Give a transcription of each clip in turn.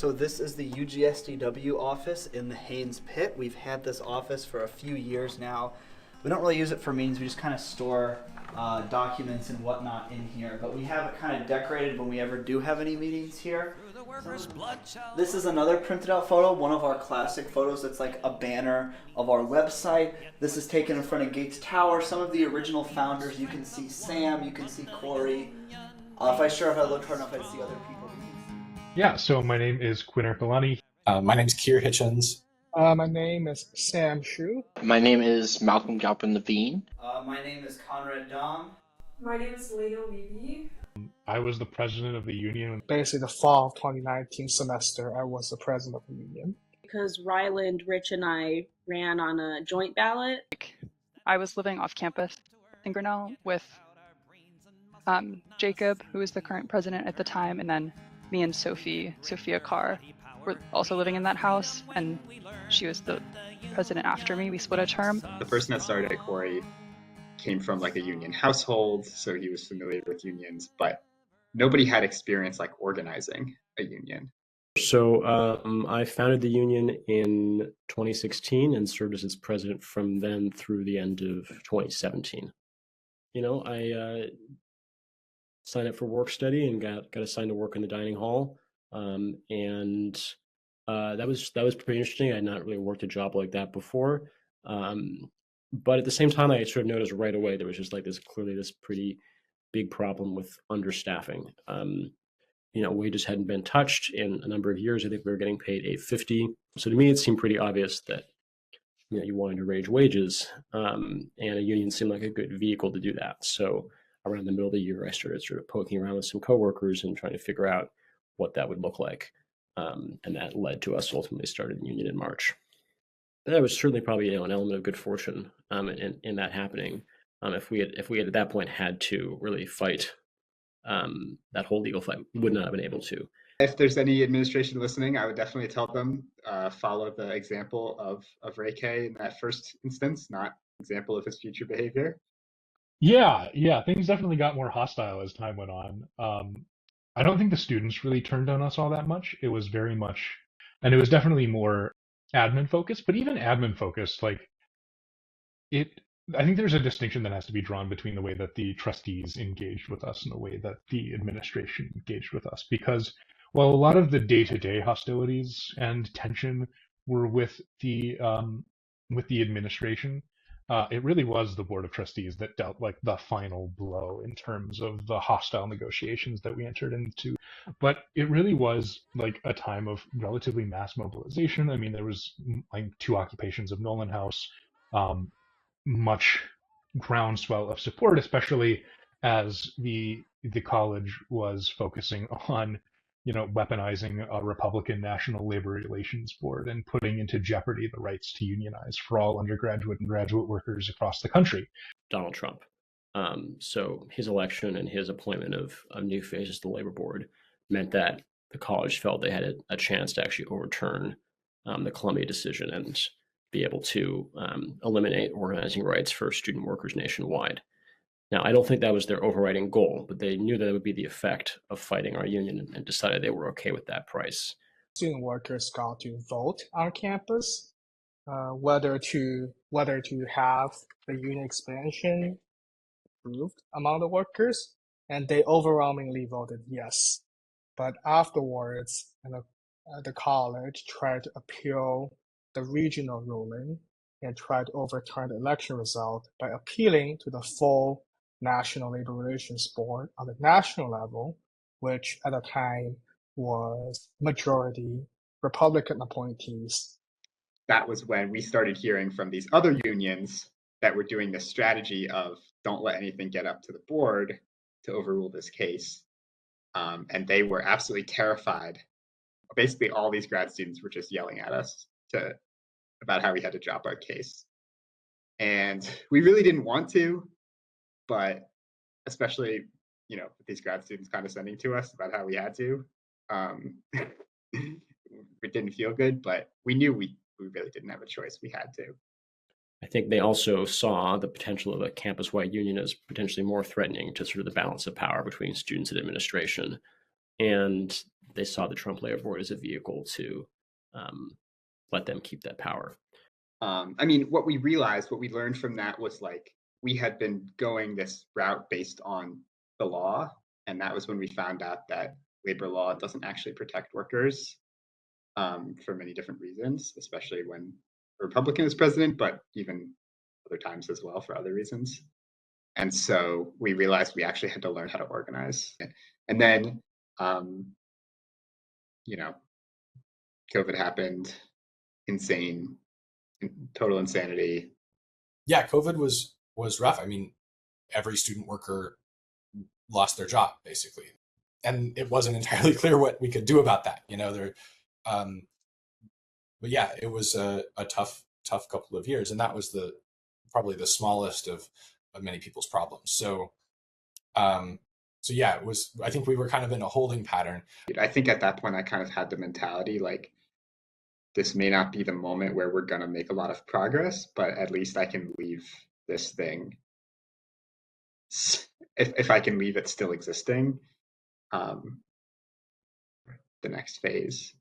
So this is the UGSDW office in the Haynes Pit. We've had this office for a few years now. We don't really use it for meetings. We just kind of store documents and whatnot in here. But we have it kind of decorated when we ever do have any meetings here. This is another printed out photo, one of our classic photos. It's like a banner of our website. This is taken in front of Gates Tower. Some of the original founders. You can see Sam, you can see Corey. If I looked hard enough, I'd see other people. Yeah, so my name is Quinn Ercolani. My name's Kier Hitchens. My name is Sam Shu. My name is Malcolm Galpin-Levine. My name is Conrad Dom. My name is Leo Levy. I was the president of the union. Basically, the fall of 2019 semester, I was the president of the union. Because Ryland, Rich, and I ran on a joint ballot. I was living off campus in Grinnell with Jacob, who was the current president at the time, and then me and Sophia Carr, were also living in that house, and she was the president after me. We split a term. The person that started it, Corey, came from like a union household, so he was familiar with unions, but nobody had experience like organizing a union. So I founded the union in 2016 and served as its president from then through the end of 2017. I signed up for work study and got assigned to work in the dining hall, and that was pretty interesting. I had not really worked a job like that before, but at the same time, I sort of noticed right away there was just like this pretty big problem with understaffing. Wages hadn't been touched in a number of years. I think we were getting paid $8.50. So to me, it seemed pretty obvious that you wanted to raise wages, and a union seemed like a good vehicle to do that. So around the middle of the year, I started sort of poking around with some coworkers and trying to figure out what that would look like. And that led to us ultimately starting the union in March. That was certainly probably an element of good fortune in that happening. If we had at that point had to really fight that whole legal fight, we would not have been able to. If there's any administration listening, I would definitely tell them follow the example of Ray K in that first instance, not example of his future behavior. Yeah, things definitely got more hostile as time went on. I don't think the students really turned on us all that much. It was very much, and it was definitely more admin focused, but even admin focused, I think there's a distinction that has to be drawn between the way that the trustees engaged with us and the way that the administration engaged with us. Because while a lot of the day-to-day hostilities and tension were with the administration, it really was the Board of Trustees that dealt like the final blow in terms of the hostile negotiations that we entered into. But it really was like a time of relatively mass mobilization. I mean, there was like 2 occupations of Nolan House, much groundswell of support, especially as the college was focusing on weaponizing a Republican National Labor Relations Board and putting into jeopardy the rights to unionize for all undergraduate and graduate workers across the country. Donald Trump. So his election and his appointment of new faces to the labor board meant that the college felt they had a chance to actually overturn the Columbia decision and be able to eliminate organizing rights for student workers nationwide. Now, I don't think that was their overriding goal, but they knew that it would be the effect of fighting our union and decided they were okay with that price. Student workers got to vote on campus, whether to have the union expansion approved among the workers, and they overwhelmingly voted yes. But afterwards, the college tried to appeal the regional ruling and tried to overturn the election result by appealing to the full National Labor Relations Board on the national level, which at the time was majority Republican appointees. That was when we started hearing from these other unions that were doing this strategy of don't let anything get up to the board to overrule this case. And they were absolutely terrified. Basically, all these grad students were just yelling at us about how we had to drop our case. And we really didn't want to, but especially, with these grad students condescending to us about how we had to, it didn't feel good, but we knew we really didn't have a choice. We had to. I think they also saw the potential of a campus-wide union as potentially more threatening to sort of the balance of power between students and administration. And they saw the Trump Labor Board as a vehicle to let them keep that power. I mean, what we learned from that was like we had been going this route based on the law, and that was when we found out that labor law doesn't actually protect workers for many different reasons, especially when a Republican is president, but even other times as well for other reasons. And so we realized we actually had to learn how to organize. And then, you know, COVID happened, total insanity. Yeah, COVID was rough. I mean, every student worker lost their job basically, and it wasn't entirely clear what we could do about that. But yeah, it was a tough couple of years, and that was probably the smallest of many people's problems. So yeah, it was. I think we were kind of in a holding pattern. I think at that point I kind of had the mentality like, this may not be the moment where we're going to make a lot of progress, but at least I can leave this thing. If I can leave it still existing, the next phase,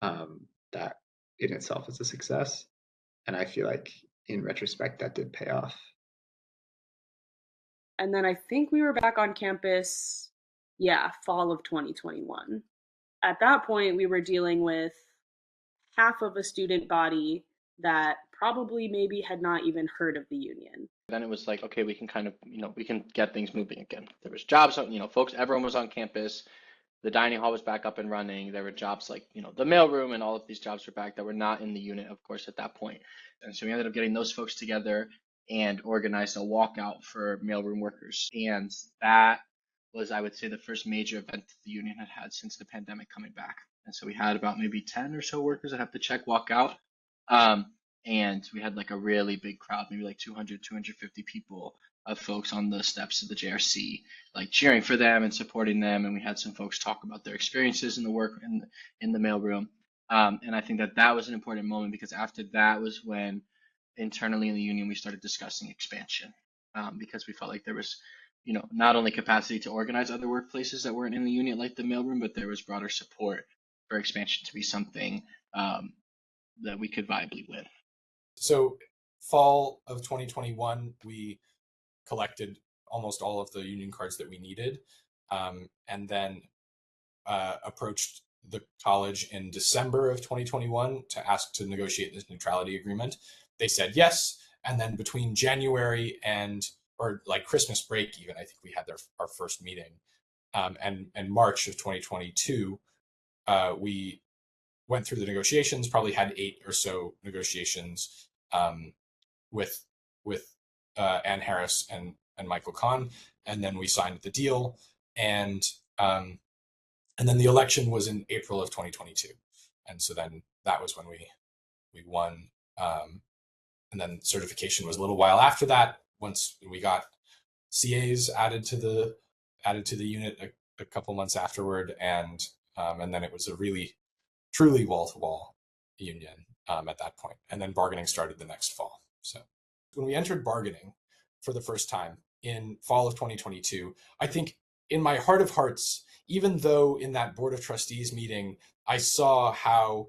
that in itself is a success. And I feel like in retrospect, that did pay off. And then I think we were back on campus, fall of 2021. At that point, we were dealing with half of a student body that probably maybe had not even heard of the union. Then it was like, okay, we can kind of, we can get things moving again. There was jobs, folks, everyone was on campus. The dining hall was back up and running. There were jobs like, the mailroom, and all of these jobs were back that were not in the unit, of course, at that point. And so we ended up getting those folks together and organized a walkout for mailroom workers. And that was, I would say, the first major event that the union had since the pandemic coming back. And so we had about maybe 10 or so workers that have to check walkout. And we had like a really big crowd, maybe like 200, 250 people of folks on the steps of the JRC, like cheering for them and supporting them. And we had some folks talk about their experiences in the work in the mailroom. And I think that was an important moment, because after that was when internally in the union we started discussing expansion, because we felt like there was, not only capacity to organize other workplaces that weren't in the union like the mailroom, but there was broader support for expansion to be something that we could viably win. So fall of 2021, we collected almost all of the union cards that we needed, and then approached the college in December of 2021 to ask to negotiate this neutrality agreement. They said yes, and then between January or like Christmas break even, I think we had our first meeting, and March of 2022, we went through the negotiations, probably had 8 or so negotiations with Ann Harris and Michael Kahn, and then we signed the deal, and then the election was in April of 2022, and so then that was when we won, and then certification was a little while after that. Once we got CAs added to the unit a couple months afterward, and then it was a really truly wall-to-wall union at that point, and then bargaining started the next fall. So when we entered bargaining for the first time in fall of 2022, I think in my heart of hearts, even though in that Board of Trustees meeting I saw how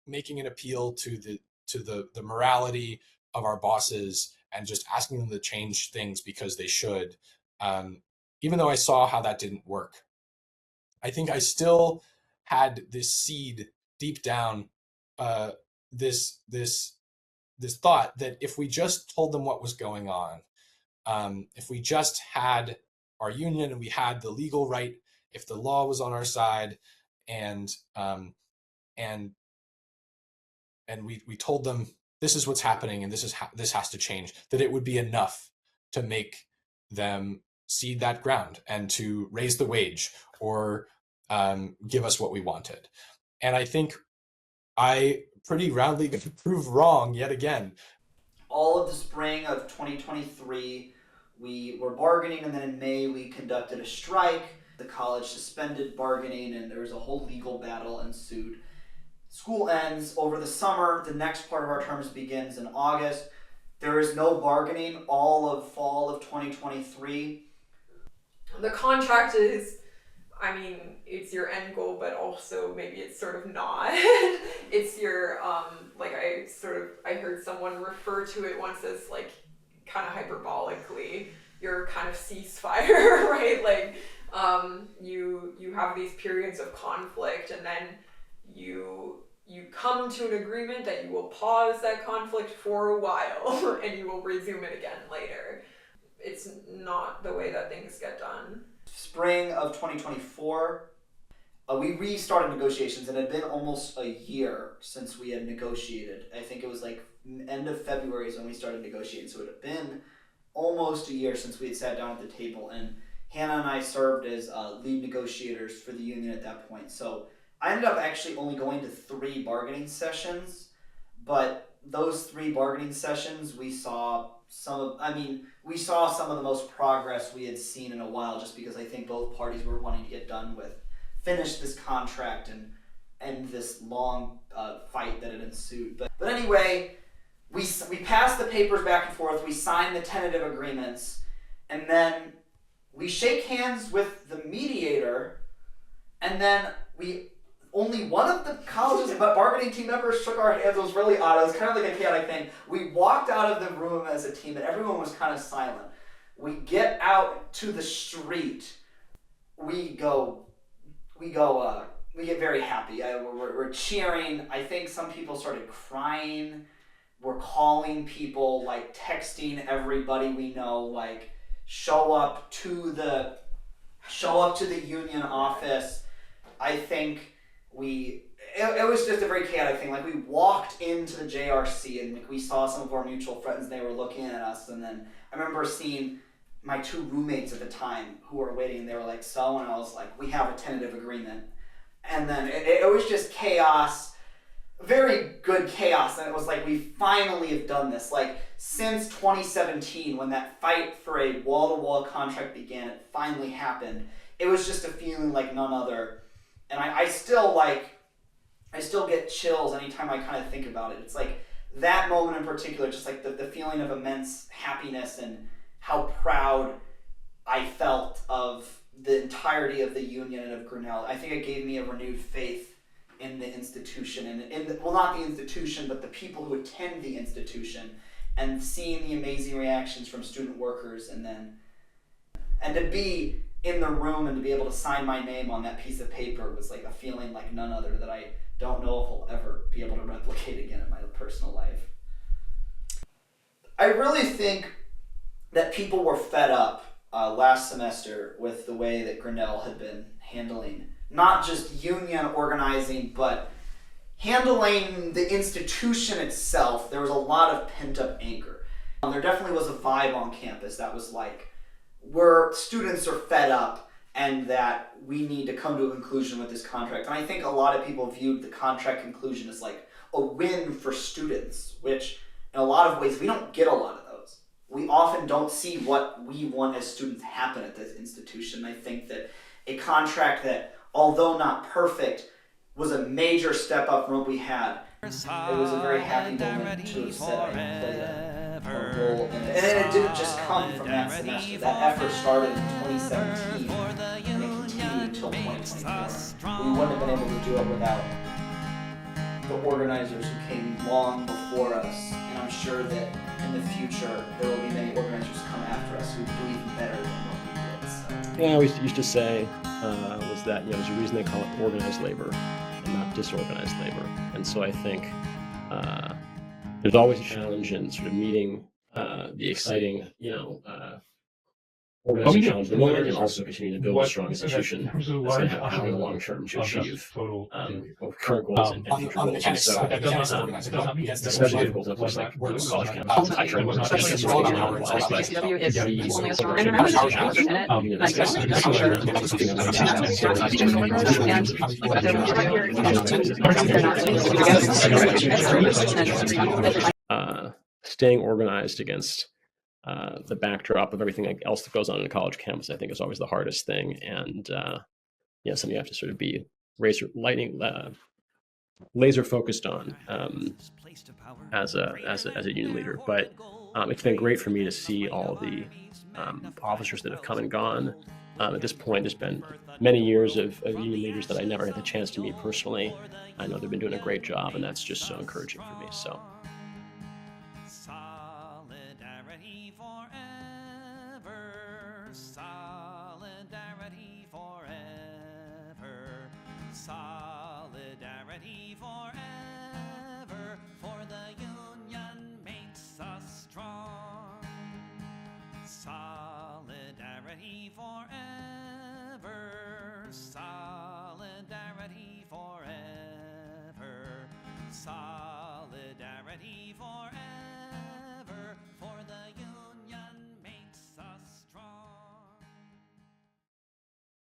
making an appeal to the morality of our bosses and just asking them to change things because they should, even though I saw how that didn't work, I think I still had this seed deep down, this thought that if we just told them what was going on, if we just had our union and we had the legal right, if the law was on our side, and we told them this is what's happening and this has to change, that it would be enough to make them cede that ground and to raise the wage or give us what we wanted. And I think I pretty roundly proved wrong yet again. All of the spring of 2023, we were bargaining, and then in May we conducted a strike. The college suspended bargaining, and there was a whole legal battle ensued. School ends over the summer. The next part of our terms begins in August. There is no bargaining all of fall of 2023. The contract is I mean, it's your end goal, but also maybe it's sort of not. It's your, like I heard someone refer to it once as like kind of hyperbolically, your kind of ceasefire, right? Like, you have these periods of conflict, and then you come to an agreement that you will pause that conflict for a while and you will resume it again later. It's not the way that things get done. Spring of 2024, we restarted negotiations, and it had been almost a year since we had negotiated. I think it was like end of February is when we started negotiating, so it had been almost a year since we had sat down at the table, and Hannah and I served as lead negotiators for the union at that point. So I ended up actually only going to 3 bargaining sessions, but those 3 bargaining sessions we saw some of the most progress we had seen in a while, just because I think both parties were wanting to get done with, finish this contract and end this long fight that had ensued. But anyway, we passed the papers back and forth, we signed the tentative agreements, and then we shake hands with the mediator, and then only one of the college's bargaining team members shook our hands. It was really odd. It was kind of like a chaotic thing. We walked out of the room as a team, and everyone was kind of silent. We get out to the street. We get very happy. We're cheering. I think some people started crying. We're calling people, like texting everybody we know, like show up to the union office. I think it was just a very chaotic thing. Like, we walked into the JRC and we saw some of our mutual friends, and they were looking at us, and then I remember seeing my 2 roommates at the time who were waiting, and they were like, so, and I was like, we have a tentative agreement. And then it was just chaos, very good chaos, and it was like, we finally have done this. Like, since 2017, when that fight for a wall-to-wall contract began, it finally happened. It was just a feeling like none other. And I still get chills anytime I kind of think about it. It's like that moment in particular, just like the feeling of immense happiness and how proud I felt of the entirety of the union and of Grinnell. I think it gave me a renewed faith in the institution, and well, not the institution, but the people who attend the institution, and seeing the amazing reactions from student workers, and to be in the room and to be able to sign my name on that piece of paper was like a feeling like none other that I don't know if I'll ever be able to replicate again in my personal life. I really think that people were fed up last semester with the way that Grinnell had been handling not just union organizing, but handling the institution itself. There was a lot of pent-up anger. There definitely was a vibe on campus that was like, where students are fed up and that we need to come to a conclusion with this contract. And I think a lot of people viewed the contract conclusion as like a win for students, which in a lot of ways we don't get a lot of those. We often don't see what we want as students happen at this institution. I think that a contract that, although not perfect, was a major step up from what we had. It was a very happy moment to have said I played a role in it. And it didn't just come from that semester. That effort started in 2017 and it continued until 2024. We wouldn't have been able to do it without the organizers who came long before us. And I'm sure that in the future there will be many organizers come after us who do even better than what we did. So. Yeah, we used to say was that there's a reason they call it organized labor and not disorganized labor. And so I think there's always a challenge in sort of meeting the exciting, organizing challenge of the moment, and also continue to build a strong institution that's going to have in the long term to achieve both current goals and future on the goals. mechanics So side, that doesn't organize it. it's especially difficult in a place like college campus. I try to especially It's all about how it's UGSDW is only a store and staying organized against the backdrop of everything else that goes on in a college campus, I think, is always the hardest thing, and something you have to sort of be laser focused on as a union leader. But it's been great for me to see all the officers that have come and gone At this point, there's been many years of union leaders that I never had the chance to meet personally. I know they've been doing a great job, and that's just so encouraging for me. So. Solidarity forever. Solidarity forever. Solidarity forever. For the union makes us strong. Solidarity forever. Solidarity forever.